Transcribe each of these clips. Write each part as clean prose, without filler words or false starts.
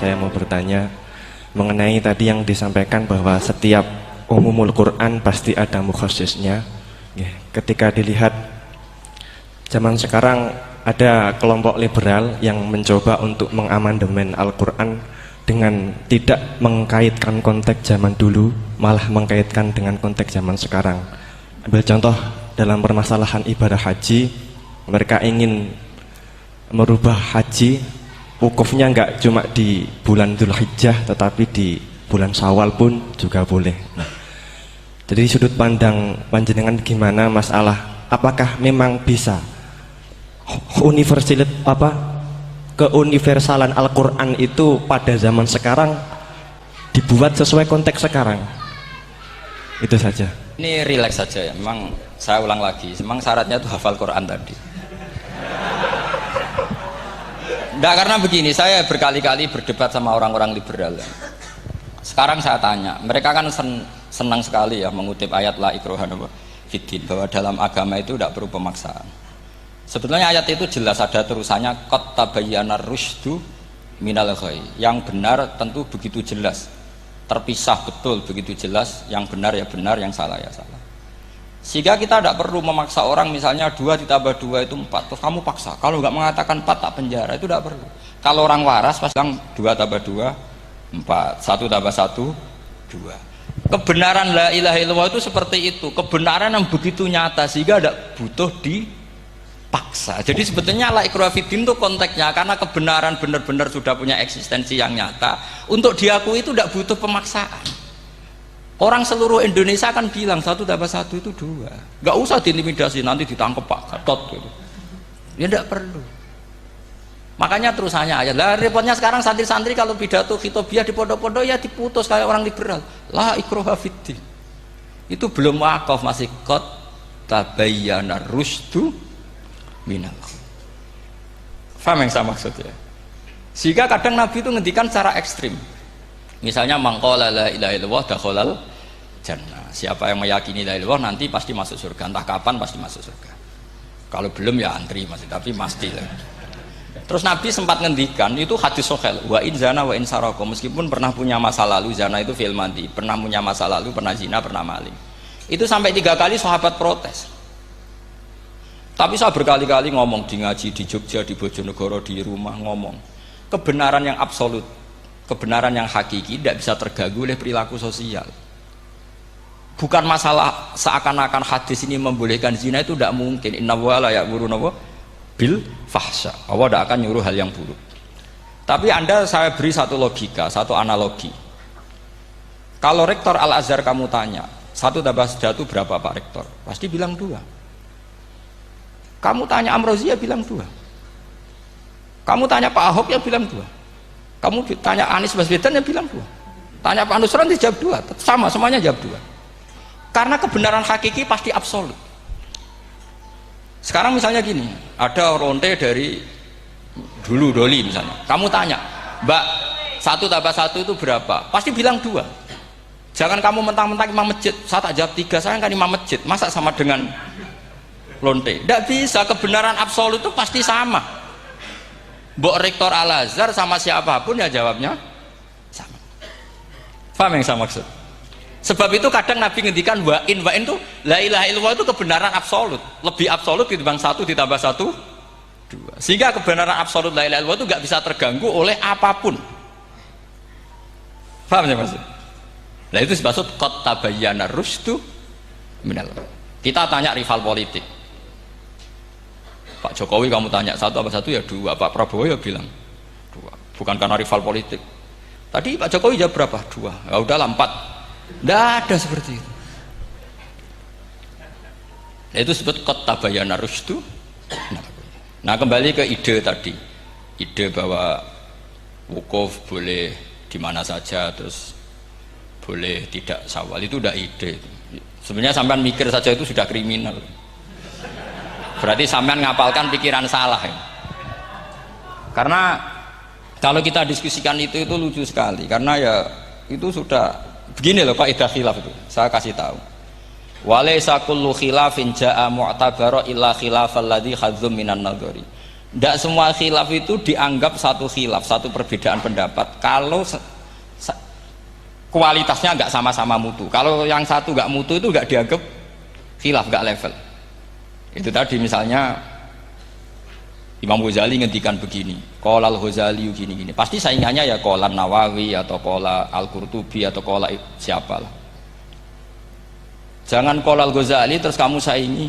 saya mau bertanya mengenai tadi yang disampaikan bahwa setiap umumul Quran pasti ada mukhassisnya. Ketika dilihat zaman sekarang ada kelompok liberal yang mencoba untuk mengamandemen Al-Quran dengan tidak mengkaitkan konteks zaman dulu, malah mengkaitkan dengan konteks zaman sekarang. Ambil contoh dalam permasalahan ibadah haji, mereka ingin merubah haji wukufnya enggak cuma di bulan Dzulhijjah tetapi di bulan Syawal pun juga boleh. Nah, jadi sudut pandang panjenengan gimana masalah apakah memang bisa keuniversalan Al-Quran itu pada zaman sekarang dibuat sesuai konteks sekarang? Itu saja. Ini rileks saja ya, memang saya ulang lagi, memang syaratnya itu hafal Quran tadi. Enggak, karena begini, saya berkali-kali berdebat sama orang-orang liberal ya. Sekarang saya tanya, mereka kan senang sekali ya mengutip ayat la ikraha fiddin, bahwa dalam agama itu tidak perlu pemaksaan. Sebetulnya ayat itu jelas ada terusannya qad tabayyana rusydu minal ghayy. Yang benar tentu begitu jelas, terpisah betul begitu jelas, yang benar ya benar, yang salah ya salah. Sehingga kita tidak perlu memaksa orang, misalnya 2 ditambah 2 itu 4, terus kamu paksa, kalau nggak mengatakan 4 tak penjara, itu tidak perlu. Kalau orang waras pasti bilang 2 tambah 2 4, 1 tambah 1 2. Kebenaran la ilaha illallah itu seperti itu, kebenaran yang begitu nyata sehingga tidak butuh dipaksa. Jadi sebetulnya la ikraha fiddin itu konteksnya karena kebenaran benar-benar sudah punya eksistensi yang nyata, untuk diakui itu tidak butuh pemaksaan. Orang seluruh Indonesia kan bilang 1 tambah 1 itu 2, nggak usah diintimidasi nanti ditangkap Pak Gatot gitu. Ya tidak perlu. Makanya terusannya ayat lah, repotnya sekarang santri-santri kalau pidato khitobiah di pondok-pondok ya diputus kayak orang liberal, la ikraha fiddin. Itu belum wakaf, masih qad tabayyana rusydu minal ghayy. Faham yang saya maksud ya? Sehingga kadang Nabi itu ngendikan secara ekstrim. Misalnya mangqala la ilaha illallah dakhalal jannah. Siapa yang meyakini la ilaha illallah nanti pasti masuk surga. Entah kapan pasti masuk surga. Kalau belum ya antri masih, tapi pasti lah. Terus Nabi sempat ngendikan, itu hadis sahih, wa in zana wa in saraka, meskipun pernah punya masa lalu, zana itu fi'il madhi, pernah punya masa lalu, pernah zina, pernah maling. Itu sampai 3 kali sahabat protes. Tapi saya berkali-kali ngomong di ngaji di Jogja, di Bojonegoro, di rumah ngomong, kebenaran yang absolut, kebenaran yang hakiki tidak bisa terganggu oleh perilaku sosial. Bukan masalah seakan-akan hadis ini membolehkan zina, itu tidak mungkin. Inna wa la ya'muru bil fahsya, Allah tidak akan nyuruh hal yang buruk. Tapi saya beri satu logika, satu analogi. Kalau rektor Al-Azhar kamu tanya 1 tambah 1 berapa Pak Rektor, pasti bilang 2. Kamu tanya Amrozi ya bilang 2. Kamu tanya Pak Ahok ya bilang 2. Kamu tanya Anies Baswedan ya bilang 2. Tanya Pak Nusron dijawab 2. Sama, semuanya jawab 2. Karena kebenaran hakiki pasti absolut. Sekarang misalnya gini, ada ronte dari dulu Doli misalnya, kamu tanya Mbak 1 tambah 1 itu berapa, pasti bilang 2. Jangan kamu mentang-mentang imam masjid, saya tak jawab 3, saya kan imam masjid, masa sama dengan lonte? Tidak bisa, kebenaran absolut itu pasti sama. Mbok rektor Al-Azhar sama siapapun ya jawabnya sama. Paham yang saya maksud? Sebab itu kadang Nabi ngendikan wa in itu la ilaha illallah itu kebenaran absolut, lebih absolut dibanding 1 ditambah 1 2. Sehingga kebenaran absolut la ilaha illallah itu nggak bisa terganggu oleh apapun. Paham ya maksud? Nah itu maksud qad tabayyana rusydu minal ghayy. Kita tanya rival politik, Pak Jokowi kamu tanya 1 tambah 1 ya 2, Pak Prabowo ya bilang 2. Bukan karena rival politik. Tadi Pak Jokowi jawab berapa? 2. Ya udahlah 4. Tidak ada seperti itu. Nah, itu disebut qad tabayyana rusydu. Nah kembali ke ide tadi, ide bahwa wukuf boleh di mana saja, terus boleh tidak Syawal, itu udah ide. Sebenarnya sampean mikir saja itu sudah kriminal. Berarti sampean ngapalkan pikiran salah ya. Karena kalau kita diskusikan itu lucu sekali, karena ya itu sudah begini loh kaidah khilaf itu, saya kasih tahu. Walaysa kullu khilafin jaa mu'tabara illa khilafal ladzi khadzum minan nadhari. Tidak semua khilaf itu dianggap satu khilaf, satu perbedaan pendapat kalau kualitasnya nggak sama-sama mutu. Kalau yang satu nggak mutu itu nggak dianggap khilaf, nggak level. Itu tadi misalnya Imam Ghazali ngendikan begini, qala al-Ghazali gini-gini, pasti saingannya ya qala Nawawi atau qala Al-Qurtubi atau qala siapalah. Jangan qala al-Ghazali terus kamu saingi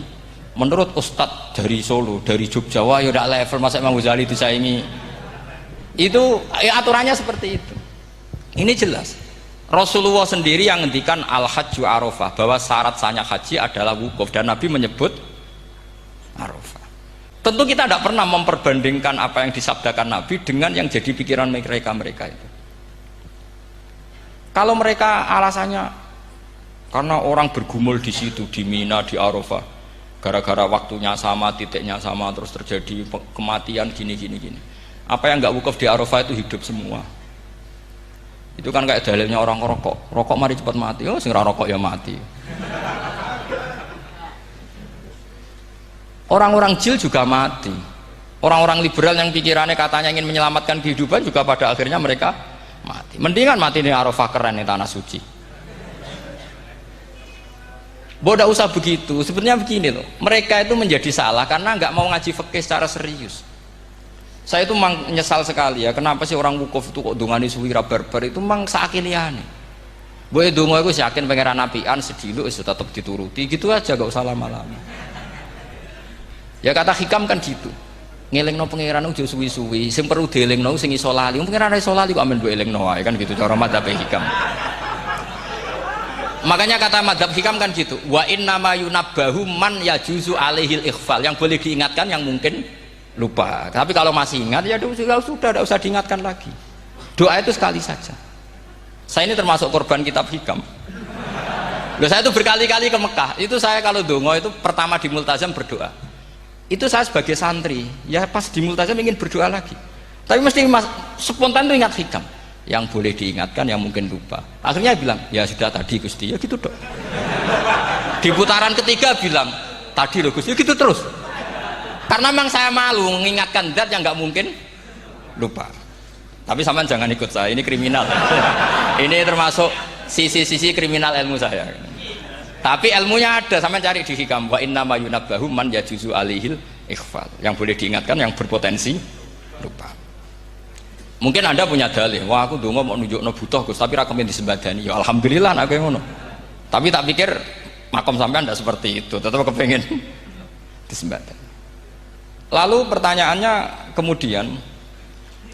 menurut Ustadz dari Solo, dari Jogja, wah ya udah level, masa Imam Ghazali disaingi. Itu ya, aturannya seperti itu. Ini jelas Rasulullah sendiri yang ngendikan al-hajju arafah, bahwa syarat sahnya haji adalah wukuf, dan Nabi menyebut arafah. Tentu kita tidak pernah memperbandingkan apa yang disabdakan Nabi dengan yang jadi pikiran mereka itu. Kalau mereka alasannya karena orang bergumul di situ, di Mina, di Arafah, gara-gara waktunya sama, titiknya sama, terus terjadi kematian gini. Apa yang nggak wukuf di Arafah itu hidup semua. Itu kan kayak dalilnya orang rokok mari cepat mati. Oh, sing ra rokok ya mati. Orang-orang jil juga mati. Orang-orang liberal yang pikirannya katanya ingin menyelamatkan kehidupan juga pada akhirnya mereka mati. Mendingan mati di Arafah, keren di tanah suci. Bodoh usah begitu. Sebenarnya begini loh, mereka itu menjadi salah karena nggak mau ngaji fikih secara serius. Saya itu menyesal sekali ya, kenapa sih orang wukuf itu kok dungani suwira barbar itu memang sakiliane. Boleh dongo aku yakin pangeran apian sediluk itu tetap dituruti, gitu aja, gak usah lama-lama. Ya kata hikam kan gitu, ngelingno pangeran udah suwi-suwi, sing perlu dielingno sing iso lali, pangeran iso lali kok amen mbok elingno wae kan gitu cara madzhab hikam. Makanya kata madzhab hikam kan gitu, wa inna ma yunabbahu man yajuzu alaihil ikhfal, yang boleh diingatkan yang mungkin lupa. Tapi kalau masih ingat ya sudah tidak usah diingatkan lagi. Doa itu sekali saja. Saya ini termasuk korban kitab hikam. Loh, saya itu berkali-kali ke Mekah. Itu saya kalau dongo itu pertama di Multazam berdoa. Itu saya sebagai santri, ya pas di Multazam ingin berdoa lagi. Tapi mesti spontan itu ingat hikam. Yang boleh diingatkan, yang mungkin lupa. Akhirnya bilang, ya sudah tadi Gusti, ya gitu dok. Di putaran ketiga bilang, tadi loh Gusti, ya gitu terus. Karena memang saya malu mengingatkan zat yang nggak mungkin lupa. Tapi sampean jangan ikut saya, ini kriminal. Ini termasuk sisi-sisi kriminal ilmu saya. Tapi ilmunya ada, sampean cari di hikam. Wa inna ma yunabbahu man yajuzu alihil ikhfal. Yang boleh diingatkan, yang berpotensi lupa. Mungkin Anda punya dalih, wah aku dongo mau nunjukno butuh Gus, tapi rakemin disembadani. Ya alhamdulillah aku yang ngono. Tapi tak pikir makom sampean tidak seperti itu, tetap kepengen disembadani. Lalu pertanyaannya kemudian,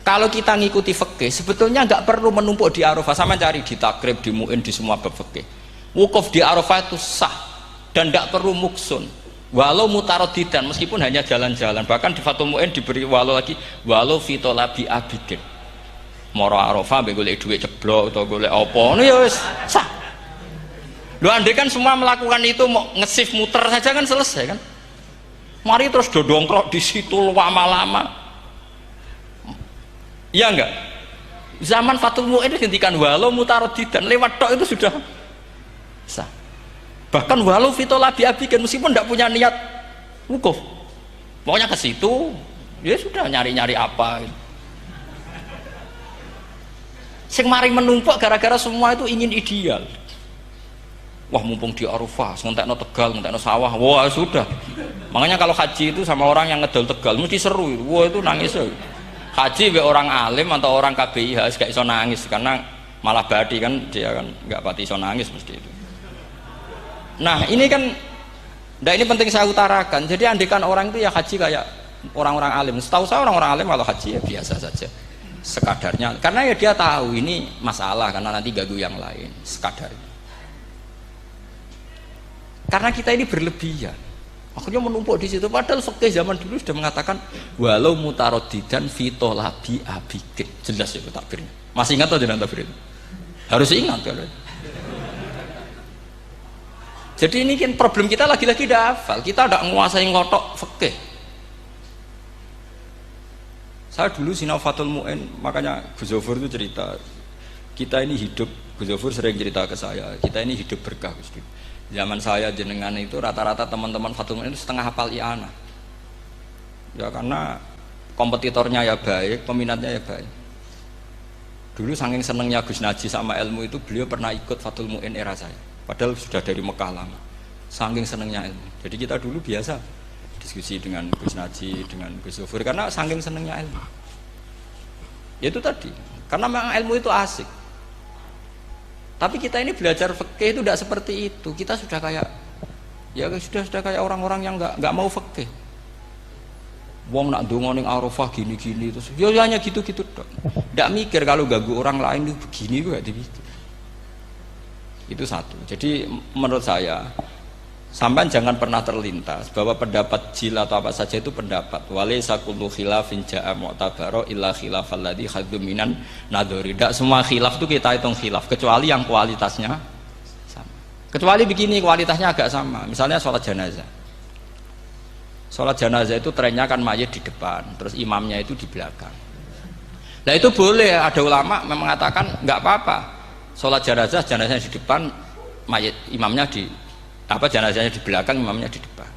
kalau kita ngikuti fikih sebetulnya nggak perlu menumpuk di Arafah. Sama cari di takrib, di mu'in, di semua bab fikih. Wukuf di Arafah itu sah dan tidak perlu muksun. Walau mutaraddidan, meskipun hanya jalan-jalan. Bahkan di Fathul Mu'in diberi walau lagi, walau fitolabi abidin. Moro Arafah mbek golek dhuwit ceblok atau golek apa, ngono ya wis sah. Lho andai kan semua melakukan itu mau ngesif muter saja kan selesai kan. Mari terus dodongkrok di situ lama-lama. Iya enggak? Zaman Fathul Mu'in dihentikan walau mutaraddidan, lewat tok itu sudah sah. Bahkan walau fitolabi abidin, meskipun tidak punya niat wukuf, pokoknya ke situ ya sudah nyari-nyari apa gitu. Sing mari menumpuk gara-gara semua itu ingin ideal. Wah mumpung di Arafah, ngentekno Tegal, ngentekno sawah, wah sudah. Makanya kalau haji itu sama orang yang ngedol Tegal mesti seru, wah itu nangis. Haji be orang alim atau orang KBIH gak iso nangis karena malah badi kan, dia kan nggak pati iso nangis mesti itu. Nah ini kan, nah ini penting saya utarakan. Jadi andikan orang itu ya haji kayak orang-orang alim. Setahu saya orang-orang alim kalau haji ya biasa saja, sekadarnya. Karena ya dia tahu ini masalah karena nanti ganggu yang lain, sekadarnya. Karena kita ini berlebihan, akhirnya menumpuk di situ. Padahal fikih zaman dulu sudah mengatakan walau mutaraddidan fitolabi abidin. Jelas itu takbirnya. Masih ingat atau jangan takbir itu? Harus ingat kalau. Jadi ini kan problem kita lagi-lagi tidak hafal, kita tidak menguasai ngotok fikih. Saya dulu sinau Fathul Mu'in, makanya Gus Zofur itu cerita, kita ini hidup, Gus Zofur sering cerita ke saya, kita ini hidup berkah Gus. Zaman saya jenengan itu rata-rata teman-teman Fathul Mu'in itu setengah hafal i'anah. Ya karena kompetitornya ya baik, peminatnya ya baik. Dulu saking senengnya Gus Naji sama ilmu itu, beliau pernah ikut Fathul Mu'in era saya. Padahal sudah dari Mekah lama. Saking senengnya ilmu. Jadi kita dulu biasa diskusi dengan Gus Naji, dengan Gus Zufur, karena saking senengnya ilmu. Ya itu tadi, karena memang ilmu itu asik. Tapi kita ini belajar fikih itu tidak seperti itu. Kita sudah kayak, ya sudah kayak orang-orang yang nggak mau fikih. Wong nak dongo ning Arafah gini-gini terus ya hanya gitu-gitu dok. Ndak mikir kalau ganggu orang lain itu begini juga dipikir. Itu satu. Jadi menurut saya sampean jangan pernah terlintas bahwa pendapat jil atau apa saja itu pendapat. Walaysa kullu khilafin ja'a mu'tabara illa khilafal ladzi haddu minan nadhari. Ndak semua khilaf itu kita hitung khilaf kecuali yang kualitasnya sama. Kecuali begini kualitasnya agak sama. Misalnya sholat jenazah. Sholat jenazah itu trennya kan mayit di depan, terus imamnya itu di belakang. Nah itu boleh, ada ulama mengatakan nggak apa-apa. Sholat jenazahnya di depan, mayit imamnya di jenazahnya di belakang, imamnya di depan.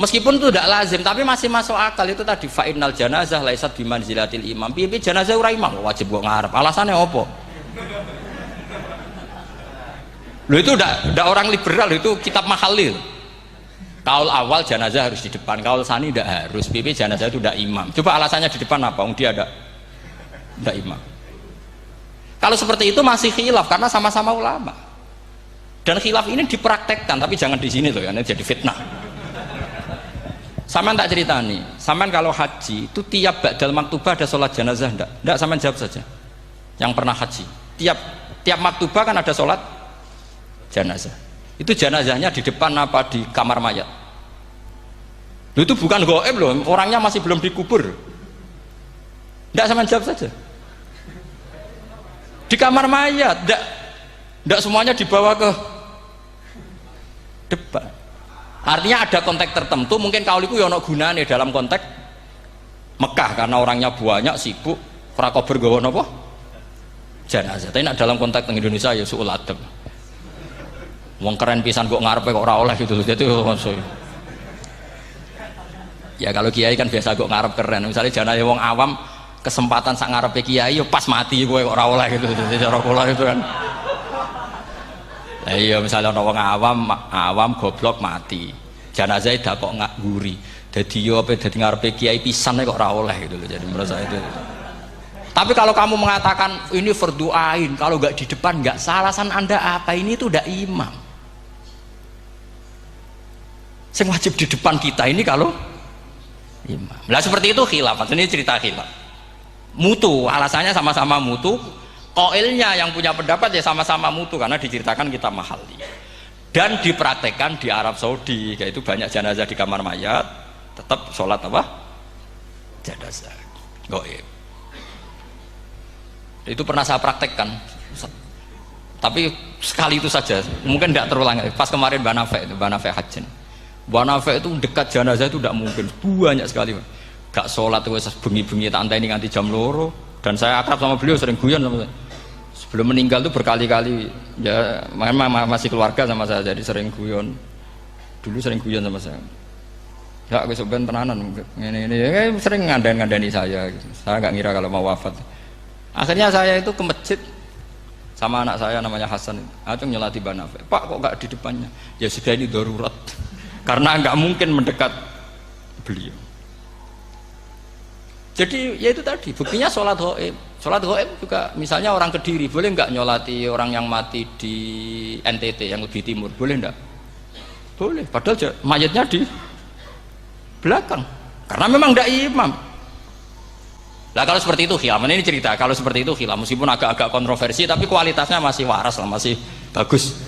Meskipun itu tidak lazim, tapi masih masuk akal. Itu tadi fa'innal janazah laisat bimanzilatil imam. Piye jenazah ora imam wajib kok ngarep. Alasannya apa? Loh itu udah orang liberal, itu kitab Mahalil. Kaul awal jenazah harus di depan, kaul sani tidak harus. Pipi jenazah itu tidak imam. Coba alasannya di depan apa? Dia tidak imam. Kalau seperti itu masih khilaf karena sama-sama ulama. Dan khilaf ini dipraktekkan, tapi jangan di sini loh, ini jadi fitnah. Saman tak cerita nih. Saman kalau haji itu tiap ba'dal maktubah ada sholat jenazah enggak? Enggak, saman jawab saja. Yang pernah haji. Tiap maktubah kan ada sholat jenazah. Itu jenazahnya di depan apa di kamar mayat? Loh, itu bukan goib loh, orangnya masih belum dikubur. Tidak sama jawab saja. Di kamar mayat, tidak semuanya dibawa ke depan. Artinya ada konteks tertentu, mungkin kauliku yono gunane dalam konteks Mekah karena orangnya banyak sibuk, prakober gawa napa? Jenazah. Tapi dalam konteks Indonesia ya suul adab. Wong keren pisan kok ngarepe kok ora oleh gitu. Jadi ya kalau kiai kan biasa kok ngarep keren. Misalnya jenazah wong awam kesempatan sak ngarepe kiai yo pas mati kowe kok ora oleh gitu. Jadi cara kula itu kan. Lah iya misalnya ana wong awam goblok mati. Jenazah dak kok nguri. Dadi yo apa dadi ngarepe kiai pisan kok ora oleh gitu. Jadi menurut saya itu. Tapi kalau kamu mengatakan ini fardhu ain, kalau nggak di depan nggak salah, alasan Anda apa? Ini itu udah imam. Yang wajib di depan kita ini kalau imam. Nah seperti itu khilaf. Ini cerita khilaf. Mutu, alasannya sama-sama mutu. Qailnya yang punya pendapat ya sama-sama mutu karena diceritakan kita mahali. Dan dipraktekkan di Arab Saudi, yaitu banyak jenazah di kamar mayat, tetap sholat apa? Jenazah. Gaib. Itu pernah saya praktekkan. Tapi sekali itu saja. Mungkin tidak terulang. Pas kemarin Banafe Hajin. Banafe itu dekat jenazah itu tidak mungkin, banyak sekali. Gak sholat wes bengi-bengi tante ini nganti jam loro. Dan saya akrab sama beliau, sering guyon sama saya. Sebelum meninggal itu berkali-kali ya memang masih keluarga sama saya, jadi sering guyon. Dulu sering guyon sama saya. Ya aku sebenarnya tenanan ini ya, sering ngandani saya gitu. Saya nggak ngira kalau mau wafat. Akhirnya saya itu ke masjid sama anak saya namanya Hasan. Aku nyolati Banafe. Pak kok nggak di depannya? Ya sudah ini darurat. Karena nggak mungkin mendekat beliau. Jadi ya itu tadi buktinya sholat gaib. Sholat gaib juga misalnya orang Kediri boleh nggak nyolati orang yang mati di NTT yang lebih timur, boleh nggak? Boleh. Padahal mayatnya di belakang karena memang nggak imam. Lah kalau seperti itu khilaf. Ini cerita kalau seperti itu khilaf meskipun agak-agak kontroversi tapi kualitasnya masih waras lah, masih bagus.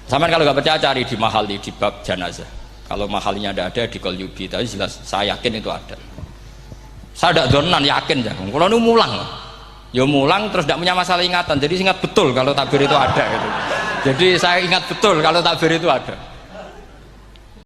Sampai kalau nggak percaya cari di Mahali di bab jenazah. Kalau Mahalinya ada di Qalyubi, tapi jelas saya yakin itu ada. Saya tidak donan yakin ya. Kalau nu mulang, ya mulang terus tidak punya masalah ingatan. Jadi ingat betul kalau takbir itu ada gitu. Jadi saya ingat betul kalau takbir itu ada.